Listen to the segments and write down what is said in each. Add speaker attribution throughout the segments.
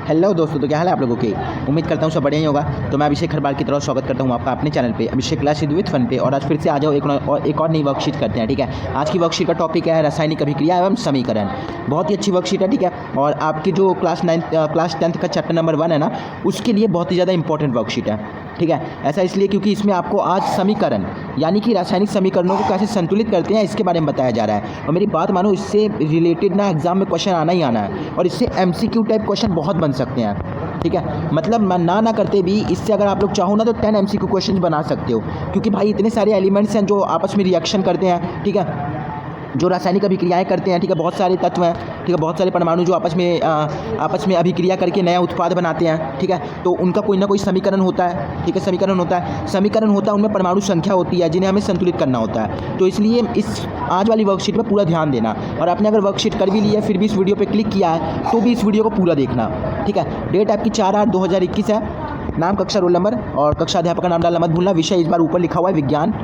Speaker 1: Hello दोस्तों, तो क्या हाल है आप लोगों के। उम्मीद करता हूँ सब बढ़िया ही होगा। तो मैं अभिषेक हर बार की तरह स्वागत करता हूँ आपका अपने चैनल पे अभिषेक क्लास विद फन पे। और आज फिर से आ जाओ एक और नई वर्कशीट करते हैं। ठीक है, आज की वर्कशीट का टॉपिक है रासायनिक अभिक्रिया एवं समीकरण। बहुत ही अच्छी वर्कशीट है। ठीक है, और आपकी जो क्लास 10th का चैप्टर नंबर 1 है ना, उसके लिए बहुत ही ज़्यादा इंपॉर्टेंट वर्कशीट है। ठीक है, ऐसा इसलिए क्योंकि इसमें आपको आज समीकरण यानी कि रासायनिक समीकरणों को कैसे संतुलित करते हैं इसके बारे में बताया जा रहा है। और मेरी बात मानो, इससे रिलेटेड ना एग्जाम में क्वेश्चन आना ही आना है, और इससे MCQ टाइप क्वेश्चन बहुत बन सकते हैं। ठीक है, मतलब मैं ना करते भी इससे अगर आप लोग चाहो ना तो 10 MCQ क्वेश्चन बना सकते हो, क्योंकि भाई इतने सारे एलिमेंट्स हैं जो आपस में रिएक्शन करते हैं। ठीक है, जो रासायनिक अभिक्रियाएं करते हैं। ठीक है, बहुत सारे तत्व हैं। ठीक है, बहुत सारे परमाणु जो आपस में अभिक्रिया करके नया उत्पाद बनाते हैं। ठीक है, तो उनका कोई ना कोई समीकरण होता है। ठीक है, समीकरण होता है, उनमें परमाणु संख्या होती है जिन्हें हमें संतुलित करना होता है। तो इसलिए इस आज वाली वर्कशीट पर पूरा ध्यान देना, और आपने अगर वर्कशीट कर भी ली है फिर भी इस वीडियो पर क्लिक किया है तो भी इस वीडियो को पूरा देखना। ठीक है, डेट आपकी 4/8/2021 है। नाम, कक्षा, रोल नंबर और कक्षा अध्यापक का नाम डालना मत भूलना। विषय इस बार ऊपर लिखा हुआ है विज्ञान।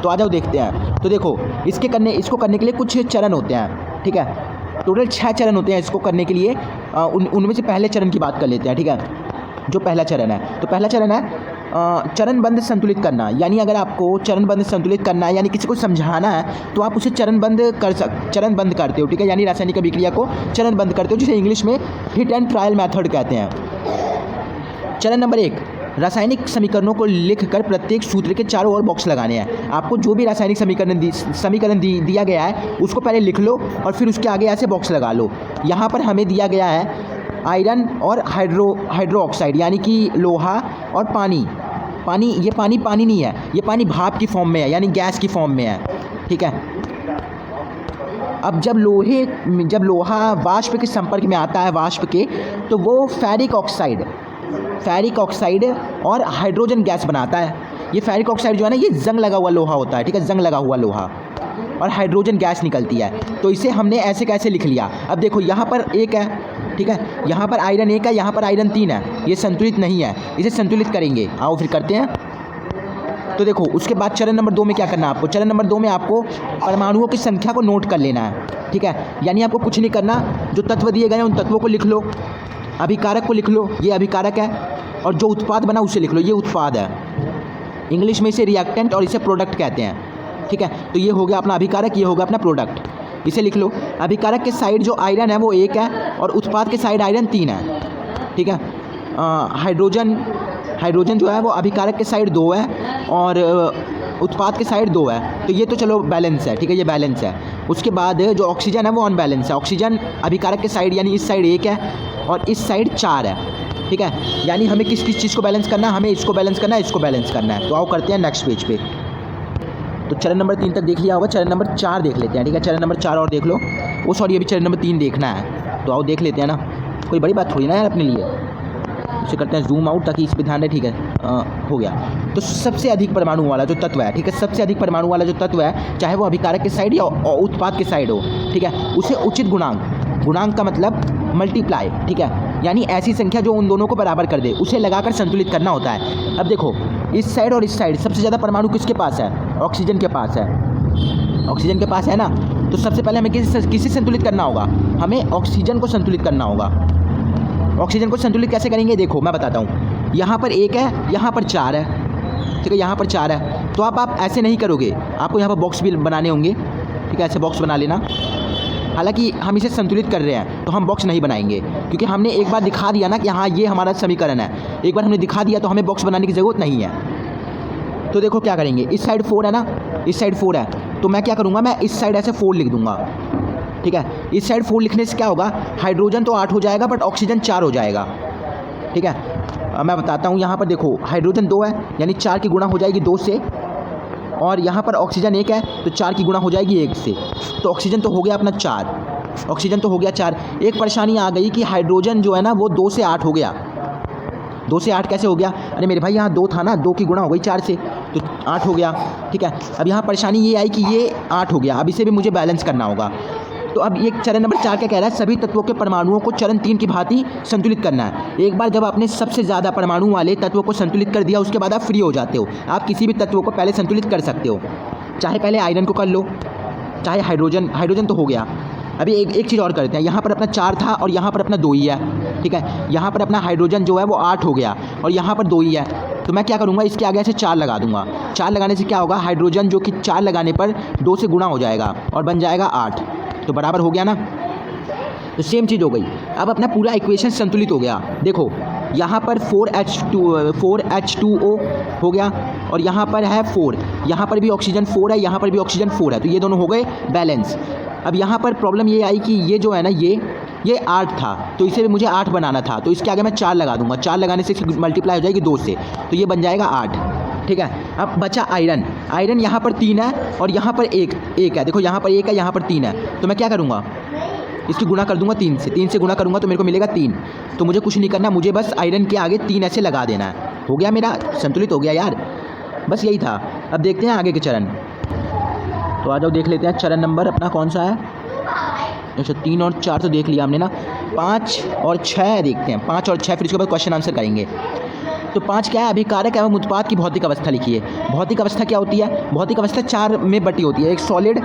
Speaker 1: तो आ जाओ देखते हैं। तो देखो, इसको करने के लिए कुछ चरण होते हैं। ठीक है, टोटल 6 चरण होते हैं इसको करने के लिए। उनमें से पहले चरण की बात कर लेते हैं। ठीक है, जो पहला चरण है, तो पहला चरण है चरणबद्ध संतुलित करना। यानी अगर आपको चरणबद्ध संतुलित करना है, यानी किसी को समझाना है, तो आप उसे चरणबद्ध करते हो। ठीक है, यानी रासायनिक अभिक्रिया को चरणबद्ध करते हो, जिसे इंग्लिश में हिट एंड ट्रायल मेथड कहते हैं। चरण नंबर 1, रासायनिक समीकरणों को लिखकर प्रत्येक सूत्र के चारों ओर बॉक्स लगाने हैं। आपको जो भी रासायनिक समीकरण दिया गया है उसको पहले लिख लो और फिर उसके आगे ऐसे बॉक्स लगा लो। यहाँ पर हमें दिया गया है आयरन और हाइड्रो ऑक्साइड, यानी कि लोहा और पानी। ये पानी नहीं है, ये पानी भाप की फॉर्म में है, यानी गैस की फॉर्म में है। ठीक है, अब जब लोहा वाष्प के संपर्क में आता है, तो वो फेरिक ऑक्साइड और हाइड्रोजन गैस बनाता है। ये फेरिक ऑक्साइड जो है ना, ये जंग लगा हुआ लोहा होता है। ठीक है, जंग लगा हुआ लोहा, और हाइड्रोजन गैस निकलती है। तो इसे हमने ऐसे कैसे लिख लिया। अब देखो, यहाँ पर 1 है। ठीक है, यहाँ पर आयरन 1 है, यहाँ पर आयरन 3 है। ये संतुलित नहीं है, इसे संतुलित करेंगे। आओ फिर करते हैं। तो देखो, उसके बाद चरण नंबर 2 में क्या करना है आपको। चरण नंबर 2 में आपको परमाणुओं की संख्या को नोट कर लेना है। ठीक है, यानी आपको कुछ नहीं करना, जो तत्व दिए गए हैं उन तत्वों को लिख लो, अभिकारक को लिख लो, ये अभिकारक है, और जो उत्पाद बना उसे लिख लो, ये उत्पाद है। इंग्लिश में इसे रिएक्टेंट और इसे प्रोडक्ट कहते हैं। ठीक है, तो ये हो गया अपना अभिकारक, ये होगा अपना प्रोडक्ट, इसे लिख लो। अभिकारक के साइड जो आयरन है वो 1 है, और उत्पाद के साइड आयरन 3 है। ठीक है, हाइड्रोजन जो है वो अभिकारक के साइड 2 है, और उत्पाद के साइड 2 है। तो ये तो चलो बैलेंस है। ठीक है, ये बैलेंस है। उसके बाद जो ऑक्सीजन है वो अनबैलेंस है। ऑक्सीजन अभिकारक के साइड यानी इस साइड 1 है, और इस साइड 4 है। ठीक है, यानी हमें किस चीज़ को बैलेंस करना है, हमें इसको बैलेंस करना है, इसको बैलेंस करना है। तो आओ करते हैं नेक्स्ट पेज पे। तो चरण नंबर 3 तक देख लिया होगा, चरण नंबर 4 देख लेते हैं। ठीक है, चरण नंबर 4 और देख लो। सॉरी, अभी चरण नंबर 3 देखना है। तो आओ देख लेते हैं ना, कोई बड़ी बात थोड़ी ना यार अपने लिए। इसे करते हैं जूम आउट ताकि इस पर ध्यान रहे। ठीक है, हो गया। तो सबसे अधिक परमाणु वाला जो तत्व है, ठीक है, सबसे अधिक परमाणु वाला जो तत्व है, चाहे वो अभिकारक के साइड या उत्पाद के साइड हो, ठीक है, उसे उचित गुणांक का मतलब मल्टीप्लाई। ठीक है, यानी ऐसी संख्या जो उन दोनों को बराबर कर दे, उसे लगाकर संतुलित करना होता है। अब देखो, इस साइड और इस साइड सबसे ज़्यादा परमाणु किसके पास है, ऑक्सीजन के पास है। ऑक्सीजन के पास है ना, तो सबसे पहले हमें किसे संतुलित करना होगा, हमें ऑक्सीजन को संतुलित करना होगा। ऑक्सीजन को संतुलित कैसे करेंगे, देखो मैं बताता हूँ। यहाँ पर 1 है, यहाँ पर 4 है। ठीक है, यहाँ पर 4 है, तो आप ऐसे नहीं करोगे, आपको यहाँ पर बॉक्स भी बनाने होंगे। ठीक है, ऐसे बॉक्स बना लेना। हालांकि हम इसे संतुलित कर रहे हैं तो हम बॉक्स नहीं बनाएंगे, क्योंकि हमने एक बार दिखा दिया ना कि हाँ ये हमारा समीकरण है। एक बार हमने दिखा दिया तो हमें बॉक्स बनाने की ज़रूरत नहीं है। तो देखो क्या करेंगे, इस साइड 4 है ना, इस साइड 4 है, तो मैं क्या करूँगा, मैं इस साइड ऐसे 4 लिख दूँगा। ठीक है, इस साइड 4 लिखने से क्या होगा, हाइड्रोजन तो 8 हो जाएगा बट ऑक्सीजन 4 हो जाएगा। ठीक है, मैं बताता हूँ। यहाँ पर देखो, हाइड्रोजन 2 है, यानी 4 की गुणा हो जाएगी 2 से, और यहाँ पर ऑक्सीजन 1 है, तो 4 की गुणा हो जाएगी 1 से। तो ऑक्सीजन तो हो गया अपना 4, ऑक्सीजन तो हो गया 4। एक परेशानी आ गई कि हाइड्रोजन जो है ना वो 2 से 8 हो गया। 2 से 8 कैसे हो गया, अरे मेरे भाई यहाँ 2 था ना, 2 की गुणा हो गई 4 से, तो 8 हो गया। ठीक है, अब यहाँ परेशानी ये आई कि ये 8 हो गया, अब इसे भी मुझे बैलेंस करना होगा। तो अब ये चरण नंबर 4 क्या कह रहा है, सभी तत्वों के परमाणुओं को चरण 3 की भांति संतुलित करना है। एक बार जब आपने सबसे ज़्यादा परमाणु वाले तत्वों को संतुलित कर दिया, उसके बाद आप फ्री हो जाते हो। आप किसी भी तत्वों को पहले संतुलित कर सकते हो, चाहे पहले आयरन को कर लो, चाहे हाइड्रोजन तो हो गया, अभी एक चीज़ और करते हैं, यहाँ पर अपना 4 था और यहाँ पर अपना 2 ही है, ठीक है। यहाँ पर अपना हाइड्रोजन जो है वो 8 हो गया और यहाँ पर 2 ही है, तो मैं क्या करूँगा, इसके आगे ऐसे 4 लगा दूँगा। 4 लगाने से क्या होगा, हाइड्रोजन जो कि 4 लगाने पर 2 से गुणा हो जाएगा और बन जाएगा 8, तो बराबर हो गया ना। तो सेम चीज़ हो गई। अब अपना पूरा इक्वेशन संतुलित हो गया। देखो यहाँ पर 4H2O हो गया और यहाँ पर है 4, यहाँ पर भी ऑक्सीजन 4 है, यहाँ पर भी ऑक्सीजन 4 है, तो ये दोनों हो गए बैलेंस। अब यहाँ पर प्रॉब्लम ये आई कि ये जो है ना ये 8 था, तो इसे भी मुझे 8 बनाना था, तो इसके आगे मैं 4 लगा दूंगा। 4 लगाने से मल्टीप्लाई हो जाएगी 2 से, तो ये बन जाएगा 8, ठीक है। अब बचा आयरन। आयरन यहाँ पर 3 है और यहाँ पर एक है। देखो यहाँ पर 1 है, यहाँ पर 3 है, तो मैं क्या करूँगा, इसकी गुणा कर दूंगा 3 से। 3 से गुणा करूँगा तो मेरे को मिलेगा 3। तो मुझे कुछ नहीं करना, मुझे बस आयरन के आगे 3 ऐसे लगा देना है, हो गया मेरा संतुलित हो गया यार, बस यही था। अब देखते हैं आगे के चरण, तो आ जाओ देख लेते हैं चरण नंबर अपना कौन सा है। अच्छा 3 और 4 तो देख लिया हमने ना, 5 और 6 देखते हैं, 5 और 6, फिर उसके बाद क्वेश्चन आंसर करेंगे। तो 5 क्या है, अभिकारक एवं उत्पाद की भौतिक अवस्था लिखिए। भौतिक अवस्था क्या होती है, भौतिक अवस्था 4 में बटी होती है, एक सॉलिड,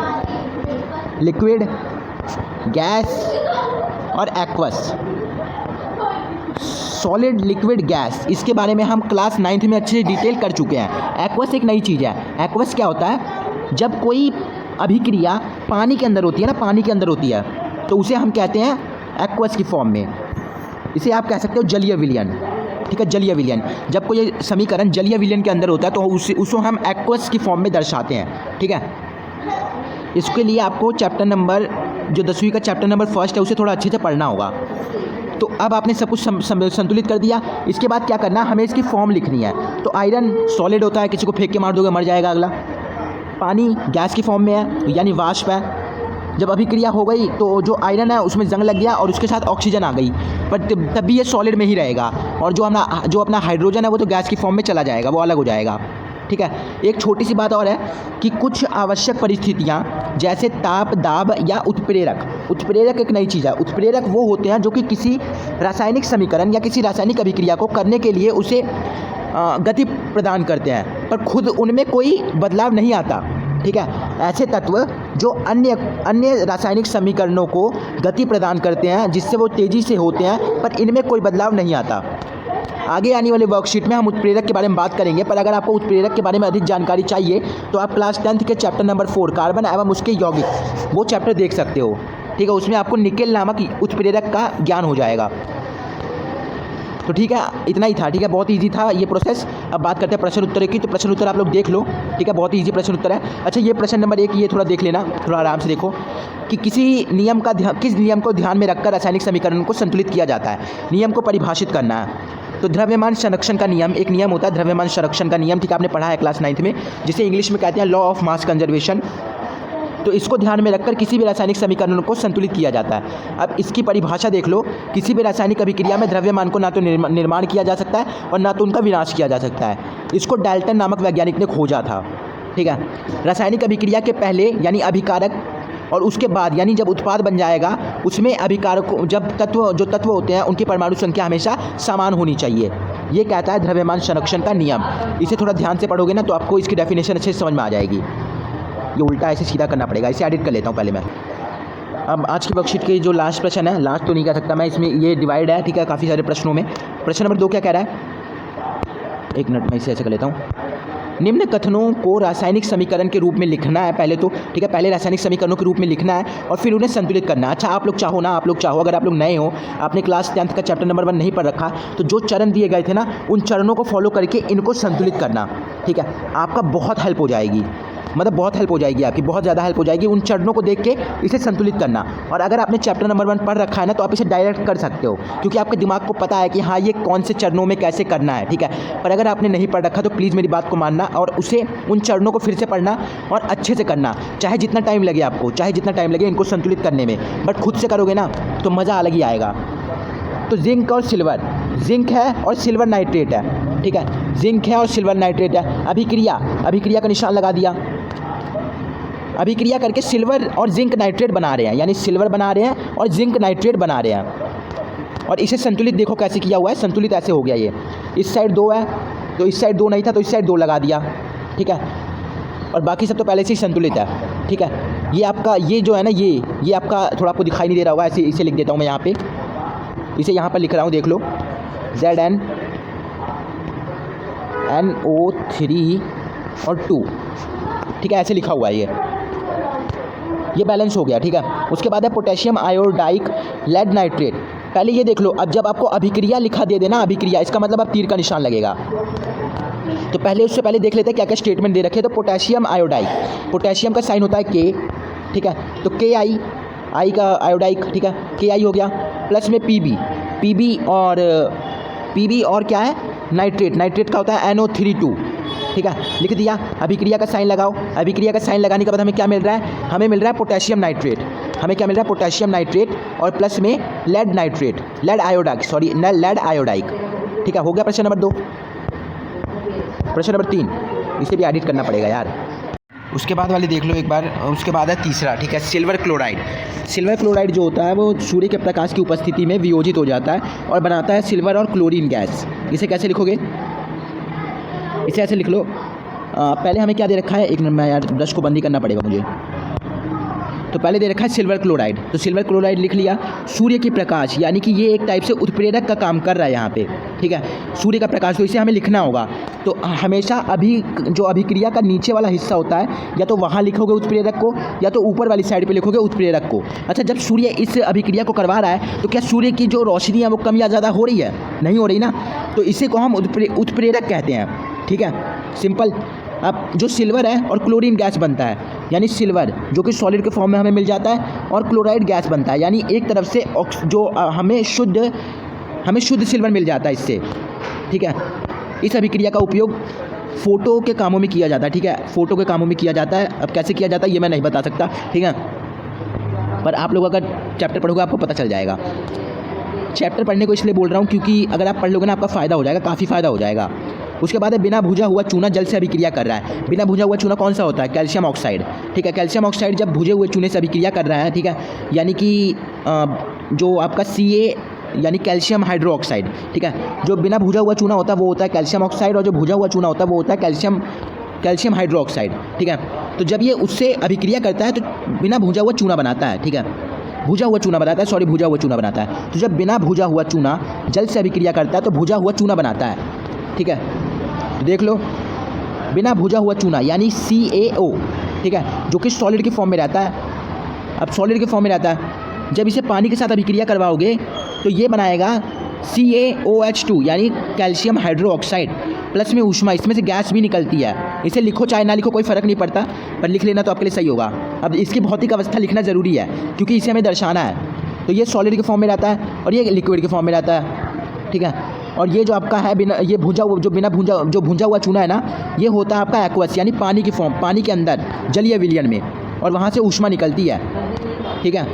Speaker 1: लिक्विड, गैस और एक्वस। सॉलिड, लिक्विड, गैस, इसके बारे में हम क्लास 9th में अच्छे से डिटेल कर चुके हैं। एक्वस एक नई चीज़ है। एक्वस क्या होता है, जब कोई अभिक्रिया पानी के अंदर होती है ना, पानी के अंदर होती है, तो उसे हम कहते हैं एक्वस की फॉर्म में। इसे आप कह सकते हो जलीय विलयन, ठीक है, जलीय विलयन। जब कोई समीकरण जलीय विलयन के अंदर होता है तो उसको हम एक्वस की फॉर्म में दर्शाते हैं, ठीक है। इसके लिए आपको चैप्टर नंबर जो 10वीं का चैप्टर नंबर 1 है उसे थोड़ा अच्छे से पढ़ना होगा। तो अब आपने सब कुछ संतुलित कर दिया। इसके बाद क्या करना, हमें इसकी फॉर्म लिखनी है। तो आयरन सॉलिड होता है, किसी को फेंक के मार दोगे मर जाएगा अगला। पानी गैस की फॉर्म में है, यानी वाष्प है। जब अभिक्रिया हो गई तो जो आयरन है उसमें जंग लग गया और उसके साथ ऑक्सीजन आ गई, पर तब भी ये सॉलिड में ही रहेगा। और जो अपना हाइड्रोजन है वो तो गैस की फॉर्म में चला जाएगा, वो अलग हो जाएगा, ठीक है। एक छोटी सी बात और है कि कुछ आवश्यक परिस्थितियाँ जैसे ताप, दाब या उत्प्रेरक एक नई चीज़ है। उत्प्रेरक वो होते हैं जो कि किसी रासायनिक समीकरण या किसी रासायनिक अभिक्रिया को करने के लिए उसे गति प्रदान करते हैं, पर खुद उनमें कोई बदलाव नहीं आता, ठीक है। ऐसे तत्व जो अन्य रासायनिक समीकरणों को गति प्रदान करते हैं जिससे वो तेज़ी से होते हैं, पर इनमें कोई बदलाव नहीं आता। आगे आने वाले वर्कशीट में हम उत्प्रेरक के बारे में बात करेंगे, पर अगर आपको उत्प्रेरक के बारे में अधिक जानकारी चाहिए तो आप क्लास 10th के चैप्टर नंबर 4 कार्बन एवं उसके यौगिक, वो चैप्टर देख सकते हो, ठीक है। उसमें आपको निकेल नामक उत्प्रेरक का ज्ञान हो जाएगा। तो ठीक है, इतना ही था, ठीक है। बहुत ईजी था ये प्रोसेस। अब बात करते हैं प्रश्न उत्तर की। तो प्रश्न उत्तर आप लोग देख लो, ठीक है, बहुत ईजी प्रश्न उत्तर है। अच्छा, ये प्रश्न नंबर 1 ये थोड़ा देख लेना, थोड़ा आराम से देखो कि किस नियम को ध्यान में रखकर रासायनिक समीकरण को संतुलित किया जाता है। नियम को परिभाषित करना है। तो द्रव्यमान संरक्षण का नियम, एक नियम होता है द्रव्यमान संरक्षण का नियम, ठीक है, आपने पढ़ा है क्लास 9th में, जिसे इंग्लिश में कहते हैं लॉ ऑफ मास कंजर्वेशन। तो इसको ध्यान में रखकर किसी भी रासायनिक समीकरण को संतुलित किया जाता है। अब इसकी परिभाषा देख लो, किसी भी रासायनिक अभिक्रिया में द्रव्यमान को ना तो निर्माण किया जा सकता है और ना तो उनका विनाश किया जा सकता है। इसको डाल्टन नामक वैज्ञानिक ने खोजा था, ठीक है। रासायनिक अभिक्रिया के पहले यानी अभिकारक और उसके बाद यानी जब उत्पाद बन जाएगा उसमें अभिकारक जब तत्व होते हैं उनकी परमाणु संख्या हमेशा समान होनी चाहिए। ये कहता है द्रव्यमान संरक्षण का नियम। इसे थोड़ा ध्यान से पढ़ोगे ना तो आपको इसकी डेफिनेशन अच्छे से समझ में आ जाएगी। ये उल्टा ऐसे सीधा करना पड़ेगा, इसे एडिट कर लेता हूँ पहले मैं। अब आज की वर्कशीट के जो लास्ट प्रश्न है, लास्ट तो नहीं कह सकता मैं, इसमें ये डिवाइड है, ठीक है, काफ़ी सारे प्रश्नों में। प्रश्न नंबर 2 क्या कह रहा है, एक मिनट मैं इसे ऐसे कर लेता हूँ। निम्न कथनों को रासायनिक समीकरण के रूप में लिखना है पहले तो, ठीक है, पहले रासायनिक समीकरणों के रूप में लिखना है और फिर उन्हें संतुलित करना है। अच्छा, आप लोग चाहो अगर आप लोग नए हो, आपने क्लास 10th का चैप्टर नंबर 1 नहीं पढ़ रखा, तो जो चरण दिए गए थे ना उन चरणों को फॉलो करके इनको संतुलित करना, ठीक है। आपका बहुत हेल्प हो जाएगी, मतलब बहुत हेल्प हो जाएगी आपकी, बहुत ज़्यादा हेल्प हो जाएगी। उन चरणों को देख के इसे संतुलित करना। और अगर आपने चैप्टर नंबर 1 पढ़ रखा है ना तो आप इसे डायरेक्ट कर सकते हो, क्योंकि आपके दिमाग को पता है कि हाँ ये कौन से चरणों में कैसे करना है, ठीक है। पर अगर आपने नहीं पढ़ रखा तो प्लीज़ मेरी बात को मानना और उसे उन चरणों को फिर से पढ़ना और अच्छे से करना, चाहे जितना टाइम लगे आपको, चाहे जितना टाइम लगे इनको संतुलित करने में, बट खुद से करोगे ना तो मज़ा अलग ही आएगा। तो जिंक और सिल्वर, जिंक है और सिल्वर नाइट्रेट है, ठीक है, जिंक है और सिल्वर नाइट्रेट है। अभिक्रिया का निशान लगा दिया, अभिक्रिया करके सिल्वर और जिंक नाइट्रेट बना रहे हैं, यानी सिल्वर बना रहे हैं और जिंक नाइट्रेट बना रहे हैं। और इसे संतुलित देखो कैसे किया हुआ है, संतुलित ऐसे हो गया। ये इस साइड 2 है तो इस साइड 2 नहीं था तो इस साइड 2 लगा दिया, ठीक है, और बाकी सब तो पहले से ही संतुलित है, ठीक है। ये आपका ये जो है ना ये आपका थोड़ा आपको दिखाई नहीं दे रहा होगा, ऐसे इसे लिख देता हूँ मैं यहाँ पे, इसे यहाँ पर लिख रहा हूँ, देख लो ZnNO3 और 2, ठीक है, ऐसे लिखा हुआ है ये बैलेंस हो गया, ठीक है। उसके बाद है पोटेशियम आयोडाइक लेड नाइट्रेट। पहले ये देख लो, अब जब आपको अभिक्रिया लिखा दे देना, अभिक्रिया इसका मतलब अब तीर का निशान लगेगा, तो पहले उससे पहले देख लेते हैं क्या क्या स्टेटमेंट दे रखे हैं। तो पोटेशियम आयोडाइक, पोटेशियम का साइन होता है K, ठीक है, तो KI का आयोडाइक, ठीक है, KI हो गया, प्लस में PB और क्या है नाइट्रेट का होता है NO3 ठीक है, लिख दिया। अभिक्रिया का साइन लगाओ, अभिक्रिया का साइन लगाने के बाद हमें क्या मिल रहा है, हमें मिल रहा है पोटेशियम नाइट्रेट, हमें क्या मिल रहा है पोटेशियम नाइट्रेट और प्लस में लेड आयोडाइक, ठीक है, हो गया प्रश्न नंबर 2। प्रश्न नंबर 3, इसे भी एडिट करना पड़ेगा यार। उसके बाद वाले देख लो एक बार, उसके बाद है तीसरा, ठीक है, सिल्वर क्लोराइड। सिल्वर क्लोराइड जो होता है वो सूर्य के प्रकाश की उपस्थिति में वियोजित हो जाता है और बनाता है सिल्वर और क्लोरीन गैस। इसे कैसे लिखोगे, इसे ऐसे लिख लो। पहले हमें क्या दे रखा है, एक मिनट, मैं यार ब्रश को बंद ही करना पड़ेगा मुझे। तो पहले दे रखा है सिल्वर क्लोराइड, तो सिल्वर क्लोराइड लिख लिया। सूर्य की प्रकाश, यानी कि ये एक टाइप से उत्प्रेरक का काम कर रहा है यहाँ पे, ठीक है, सूर्य का प्रकाश, तो इसे हमें लिखना होगा। तो हमेशा जो अभिक्रिया का नीचे वाला हिस्सा होता है, या तो वहाँ लिखोगे उत्प्रेरक को, या तो ऊपर वाली साइड पे लिखोगे उत्प्रेरक को। अच्छा, जब सूर्य इस अभिक्रिया को करवा रहा है तो क्या सूर्य की जो रोशनी है वो कम या ज़्यादा हो रही है, नहीं हो रही ना, तो इसे को हम उत्प्रेरक कहते हैं, ठीक है, सिंपल। अब जो सिल्वर है और क्लोरीन गैस बनता है, यानी सिल्वर जो कि सॉलिड के फॉर्म में हमें मिल जाता है और क्लोराइड गैस बनता है, यानी एक तरफ से जो हमें शुद्ध सिल्वर मिल जाता है इससे, ठीक है। इस अभिक्रिया का उपयोग फ़ोटो के कामों में किया जाता है, ठीक है, फ़ोटो के कामों में किया जाता है। अब कैसे किया जाता है ये मैं नहीं बता सकता, ठीक है, पर आप लोग अगर चैप्टर पढ़ोगे आपको पता चल जाएगा। चैप्टर पढ़ने को इसलिए बोल रहा हूँ क्योंकि अगर आप पढ़ लोगे ना आपका फ़ायदा हो जाएगा, काफ़ी फ़ायदा हो जाएगा। उसके बाद है बिना भुजा हुआ चूना जल से अभिक्रिया कर रहा है। बिना भुजा हुआ चूना कौन सा होता है, कैल्शियम ऑक्साइड, ठीक है, कैल्शियम ऑक्साइड जब भुजे हुए चूने से अभिक्रिया कर रहा है, ठीक है, यानी कि जो आपका Ca यानी कैल्शियम हाइड्रो ऑक्साइड, ठीक है, जो बिना भुजा हुआ चूना होता है वो होता है कैल्शियम ऑक्साइड, और जो भुजा हुआ चूना होता है वो होता है कैल्शियम हाइड्रो ऑक्साइड, ठीक है। तो जब ये उससे अभिक्रिया करता है तो बिना भुजा हुआ चूना बनाता है, ठीक है, भुजा हुआ चूना बनाता है। तो जब बिना भुजा हुआ चूना जल से अभिक्रिया करता है तो भुजा हुआ चूना बनाता है, ठीक है। तो देख लो, बिना भुजा हुआ चूना यानी CaO, ठीक है, जो कि सॉलिड के फॉर्म में रहता है। अब सॉलिड के फॉर्म में रहता है, जब इसे पानी के साथ अभिक्रिया करवाओगे तो ये बनाएगा CaOH2 यानी कैल्शियम हाइड्रो ऑक्साइड, प्लस में ऊष्मा, इसमें से गैस भी निकलती है। इसे लिखो चाहे ना लिखो कोई फ़र्क नहीं पड़ता, पर लिख लेना तो आपके लिए सही होगा। अब इसकी भौतिक अवस्था लिखना ज़रूरी है क्योंकि इसे हमें दर्शाना है। तो ये सॉलिड के फॉर्म में रहता है और ये लिक्विड के फॉर्म में रहता है, ठीक है। और ये जो आपका है बिना भुजा हुआ चूना है ना, ये होता है आपका एक्वस यानी पानी की फॉर्म, पानी के अंदर जलीय विलयन में, और वहाँ से ऊष्मा निकलती है, ठीक है।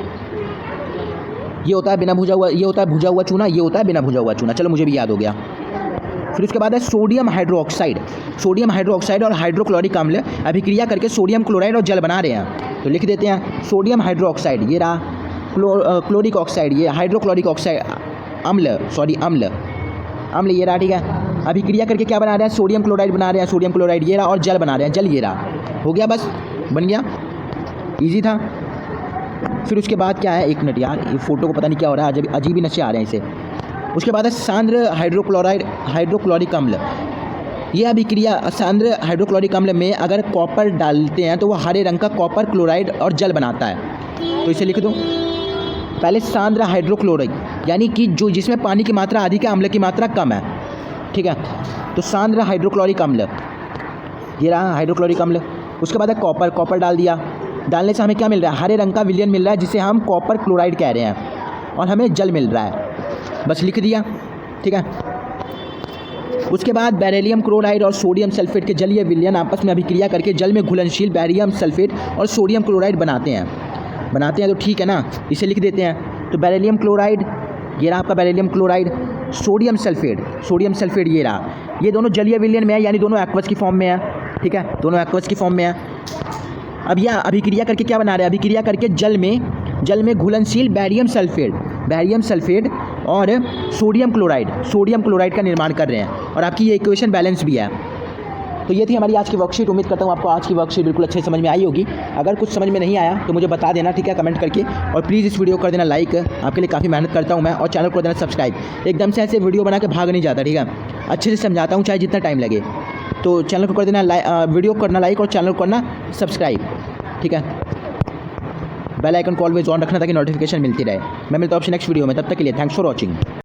Speaker 1: ये होता है बिना भुजा हुआ, ये होता है भुजा हुआ चूना, ये होता है बिना भुजा हुआ चूना। चलो मुझे भी याद हो गया। फिर उसके बाद है सोडियम हाइड्रो ऑक्साइड और हाइड्रोक्लोरिक अम्ल अभिक्रिया करके सोडियम क्लोराइड और जल बना रहे हैं। तो लिख देते हैं सोडियम हाइड्रो ऑक्साइड, ये रहा, क्लोरिक ऑक्साइड, ये हाइड्रोक्लोरिक ऑक्साइड अम्ल, ये रहा, ठीक है। अभिक्रिया करके क्या बना रहे हैं, सोडियम क्लोराइड बना रहे हैं, सोडियम क्लोराइड ये रहा, और जल बना रहे हैं, जल ये रहा, हो गया, बस बन गया, इजी था। फिर उसके बाद क्या है, एक मिनट यार, ये फ़ोटो को पता नहीं क्या हो रहा है, अजीब ही नशे आ रहे हैं इसे। उसके बाद है सांद्र हाइड्रोक्लोरिक अम्ल। ये अभिक्रिया सांद्र हाइड्रोक्लोरिक अम्ल में अगर कॉपर डालते हैं तो वो हरे रंग का कॉपर क्लोराइड और जल बनाता है। तो इसे लिख दो, पहले सांद्र हाइड्रोक्लोरिक यानी कि जो जिसमें पानी की मात्रा अधिक है, अम्ल की मात्रा कम है, ठीक है। तो सांद्र हाइड्रोक्लोरिक अम्ल, ये रहा हाइड्रोक्लोरिक अम्ल। उसके बाद है कॉपर डाल दिया, डालने से हमें क्या मिल रहा है, हरे रंग का विलयन मिल रहा है जिसे हम कॉपर क्लोराइड कह रहे हैं, और हमें जल मिल रहा है, बस लिख दिया, ठीक है। उसके बाद बेरिलियम क्लोराइड और सोडियम सल्फेट के जलीय विलयन आपस में अभिक्रिया करके जल में घुलनशील बेरियम सल्फेट और सोडियम क्लोराइड बनाते हैं, तो ठीक है ना, इसे लिख देते हैं। तो बेरिलियम क्लोराइड, ये रहा आपका बेरिलियम क्लोराइड, सोडियम सल्फेट ये रहा, ये दोनों जलीय विलयन में है, यानी दोनों एक्वस की फॉर्म में है, ठीक है, दोनों एक्वस की फॉर्म में है। अब यह अभिक्रिया करके क्या बना रहे हैं, अभिक्रिया करके जल में घुलनशील बेरियम सल्फेट और सोडियम क्लोराइड का निर्माण कर रहे हैं, और आपकी ये इक्वेशन बैलेंस भी है। तो ये थी हमारी आज की वर्कशीट। उम्मीद करता हूँ आपको आज की वर्कशीट बिल्कुल अच्छे समझ में आई होगी। अगर कुछ समझ में नहीं आया तो मुझे बता देना, ठीक है, कमेंट करके। और प्लीज़ इस वीडियो को कर देना लाइक, आपके लिए काफ़ी मेहनत करता हूँ मैं। और चैनल को कर देना सब्सक्राइब। एकदम से ऐसे वीडियो बना के भाग नहीं जाता, ठीक है, अच्छे से समझाता हूँ चाहे जितना टाइम लगे। तो चैनल को कर देना वीडियो को करना लाइक और चैनल को करना सब्सक्राइब, ठीक है। बेल आइकन को ऑलवेज ऑन रखना ताकि नोटिफिकेशन मिलती रहे। मैं मिलता हूँ आपसे नेक्स्ट वीडियो में, तब तक के लिए थैंक्स फॉर वॉचिंग।